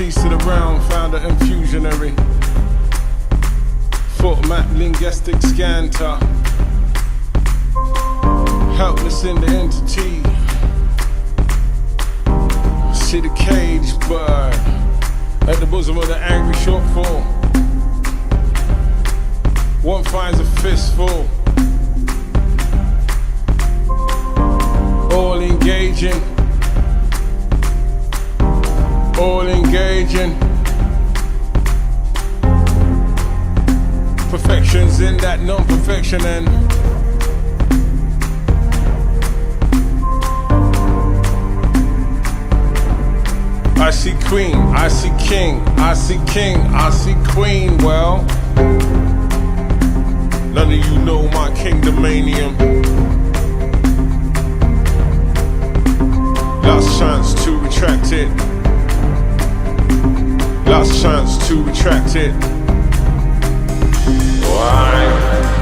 Tease to the realm, founder and fusionary. Foot map, linguistic scanter. Helpless in the entity. See the cage bird at the bosom of the angry shortfall. One finds a fistful. All engaging. All engaging. Perfections in that non-perfection and I see queen, I see king, I see king, I see queen. Well, none of you know my kingdomanium. Last chance to retract it. Last chance to retract it. Why?